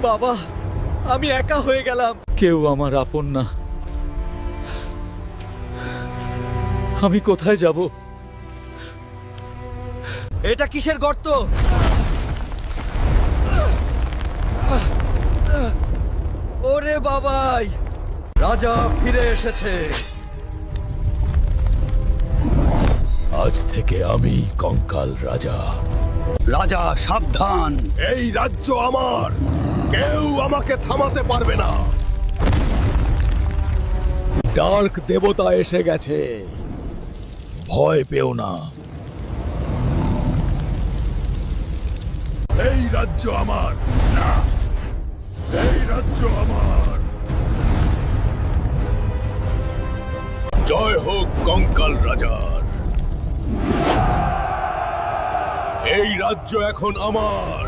বাবা, আমি একা হয়ে গেলাম। কেউ আমার আপন না। আমি কোথায় যাব? এটা কিসের গর্ত? ওরে বাবাই, রাজা ফিরে এসেছে। আজ থেকে আমি কঙ্কাল রাজা। রাজা সাবধান, এই রাজ্য আমার, কেউ আমাকে থামাতে পারবে না। ডার্ক দেবতা এসে গেছে, ভয় পেও না। এই রাজ্য আমার না, এই রাজ্য আমার। জয় হোক কঙ্কাল রাজার। এই রাজ্য এখন আমার।